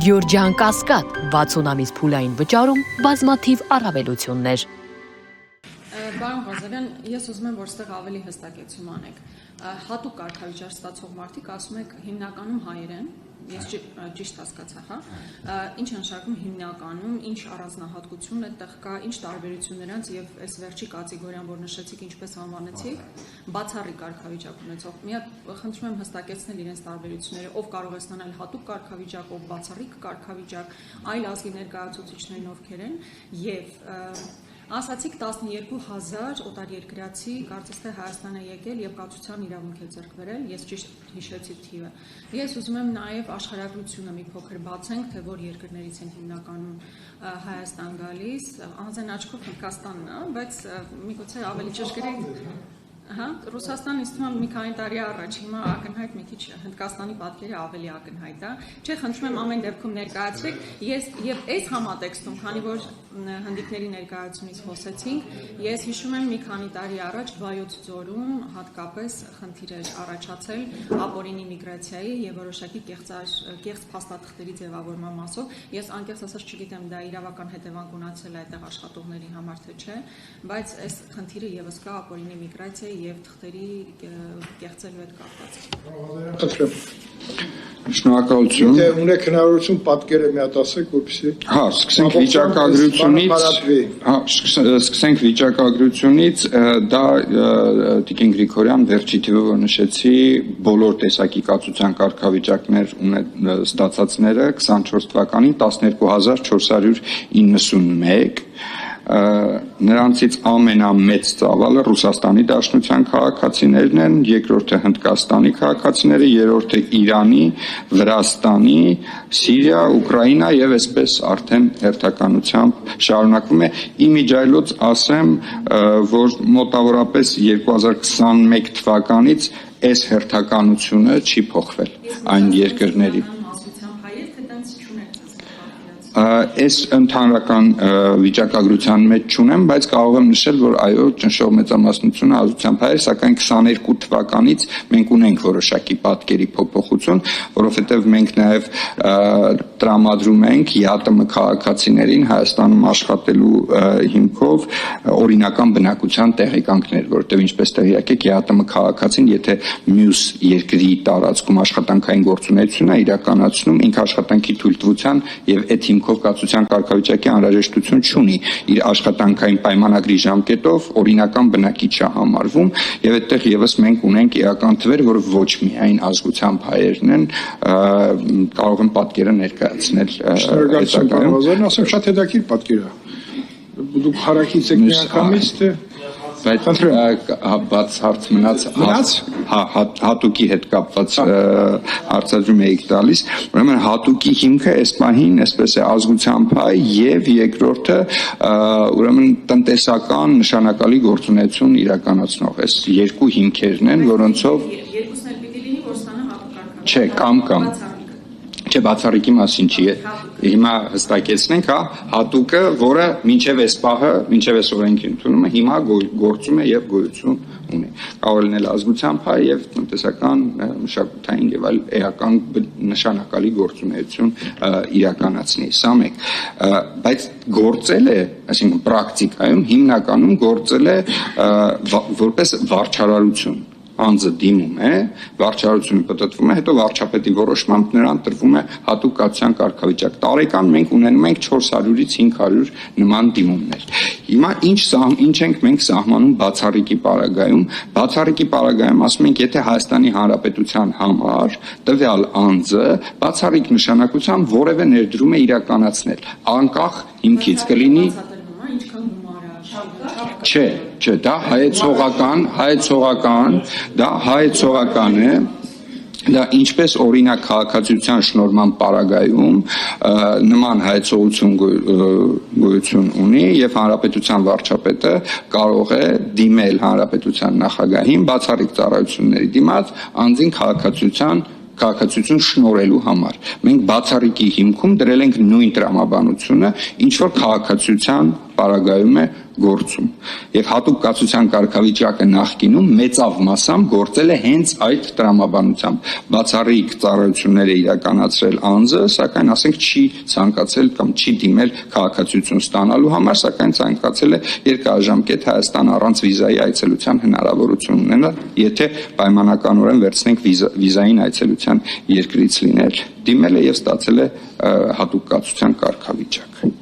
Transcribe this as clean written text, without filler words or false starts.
Գյորջյան Կասկադ 60 ամիս փուլային վճարում բազմաթիվ առավելություններ։ Պարոն Ղազարյան, ես ուզում եմ, որ ստեղ ավելի հստակեցում անեք։ Հատուկ կարգավիճակ ստացող մարդիկ ասում եք հիմնականում հայեր են, ես ճիշտ հասկացա, հա։ Ինչ է նշանակում հիմնականում, ինչ առանձնահատկություն այդտեղ կա, ինչ տարբերություն նրանց եւ այս վերջի կատեգորիան, որ նշեցիք, ինչպես անվանեցիք, բացառիկ կարգավիճակ ունեցող։ Մի հատ խնդրում եմ հստակեցնել իրենց տարբերությունները, ով կարող է ստանալ հատուկ կարգավիճակ, ով բացառիկ կարգավիճակ, այլ ազգի ներկայացուցիչներն ովքեր են եւ ասացիք 12,000 օտարերկրացի կարծես թե Հայաստան է եկել եւ կացության իրավունք է ձեռք բերել, ես ճիշտ հիշեցի թիվը։ Ես ուզում եմ նաեւ աշխարհագրությունը մի փոքր բացենք, թե որ երկրներից են հիմնականում Հայաստան գալիս, անձն աչքով Հնդկաստանն է, բայց միգուցե ավելի ճշգրիտ Հա, Ռուսաստանն ինձ թվում է մի քանի տարի առաջ, հիմա ակնհայտ մի քիչ Հնդկաստանի պատկերը ավելի ակնհայտ է։ Չէ, խնդրում եմ ամեն դեպքում ներկայացրեք, ես եւ այս համատեքստում, քանի որ հնդիկների ներկայացումից խոսեցինք, ես հիշում եմ մի քանի տարի առաջ Վայոց ձորում հատկապես խնդիր էր առաջացել ապօրինի միգրացիայի եւ որոշակի կեղծ փաստաթղթերի ձևավորման մասով։ Ես անկեղծ ասած չգիտեմ դա իրավական հետևանք ունեցել է այդտեղ աշխատողների համար թե չէ, բայց այս խնդիրը եւս կա ապօրինի միգրացիայի եւ թղթերի կեղծելու հետ կապված։ Շնորհակալություն։ Եթե ունեք հնարավորություն պատկերը մի հատ ասեք, որպեսզի Հա, սկսենք վիճակագրությունից, դա Տիկին Գրիգորյան վերջի թիվը որ նշեցի, բոլոր տեսակի կացության կարգավիճակներ ստացածները 24 թվականին 12491 նրանցից ամենամեծ ծավալը Ռուսաստանի Դաշնության քաղաքացիներն են, երկրորդը Հնդկաստանի քաղաքացիները, երրորդը Իրանի, Վրաստանի, Սիրիա, Ուկրաինա եւ այսպես արդեն հերթականությամբ շարունակվում է։ Իմիջայլոց ասեմ, որ մոտավորապես 2021 թվականից այս հերթականությունը չի փոխվել այն երկրների։ Այս ընդհանրական վիճակագրության մեջ չունեմ, բայց կարող եմ նշել, որ այո, ճնշող մեծամասնությունը ազգությամբ հայեր, սակայն 22 թվականից մենք ունենք որոշակի պատկերի փոփոխություն, որովհետև մենք նաև տրամադրում ենք ԵԱՏՄ քաղաքացիներին Հայաստանում աշխատելու հիմքով օրինական բնակության տեղեկանքներ, որովհետև ինչպես տեղյակ եք, ԵԱՏՄ քաղաքացին, եթե մյուս երկրի տարածքում աշխատանքային գործունեություն է իրականացնում, ինքը աշխատանքի թույլտվության եւ այդ հիմքով կացության կարգավիճակի անհրաժեշտություն չունի, իր աշխատանքային պայմանագրի ժամկետով օրինական բնակիչ է համարվում եւ այդտեղ եւս մենք ունենք իրական թվեր, որ ոչ միայն ազգությամբ հայերն են, կարող են պատկերը ներկայացնել։ Շնորհակալություն, պարոն Ղազարյան, ասեմ շատ հետաքրքիր պատկեր է։ Դուք հարակից եք միանգամից թե Բայց բաց հարց մնաց հատուկի հետ կապված հարցադրում էիք տալիս, ուրեմն հատուկի հիմքը այս պահին այսպես է ազգությամբ հայ եւ երկրորդը ուրեմն տնտեսական նշանակալի գործունեություն իրականացնող, այս երկու հիմքերն են, որոնցով Երկուսն էլ պիտի լինի, որ ստանա հատուկ կարգավիճակ։ Չէ, կամ Չէ, բացառիկի մասին չի է։ Հիմա հստակեցնենք, հա, հատուկը, որը մինչև այս պահը, մինչև այս օրենքի ընդունումը հիմա գործում է եւ գոյություն ունի։ Կարող է լինել ազգությամբ հայ եւ տնտեսական, մշակութային եւ այլ էական նշանակալի գործունեություն իրականացնի։ Սա մեկ, բայց գործել է, այսինքն պրակտիկայում հիմնականում գործել է որպես վարչարարություն։ Անձը դիմում է, վարչարությունը պատտվում է, հետո վարչապետի որոշմամբ նրան տրվում է հատուկ կացության կարգավիճակ։ Տարեկան մենք ունենում ենք 400-ից 500 նման դիմումներ։ Հիմա ինչ ենք մենք սահմանում բացառիկի պարագայում։ Բացառիկի պարագայում ասում ենք, եթե Հայաստանի Հանրապետության համար տվյալ անձը բացառիկ նշանակությամբ որևէ ներդրում է իրականացնել, անկախ հիմքից կլինի Չէ, դա հայեցողական է, դա ինչպես օրինակ քաղաքացիության շնորհման պարագայում նման հայեցողություն գոյություն ունի եւ հանրապետության վարչապետը կարող է դիմել հանրապետության նախագահին բացառիկ ծառայությունների դիմաց անձին քաղաքացիություն շնորհելու համար։ Մենք բացառիկի հիմքում դրել ենք նույն տրամաբանությունը, ինչ որ քաղաքացիության պարագայում է գործում։ Եվ հատուկ կացության կարգավիճակը նախկինում մեծավ մասամբ գործել է հենց այդ տրամաբանությամբ։ Բացառիկ ծառայություններ է իրականացրել անձը, սակայն ասենք չի ցանկացել կամ չի դիմել քաղաքացիություն ստանալու համար, սակայն ցանկացել է երկարաժամկետ Հայաստան առանց վիզայի այցելության հնարավորություն ունենալ, եթե պայմանականորեն վերցնենք վիզային այցելության երկրից լինել, դիմել է եւ ստացել է հատուկ կացության կարգավիճակ։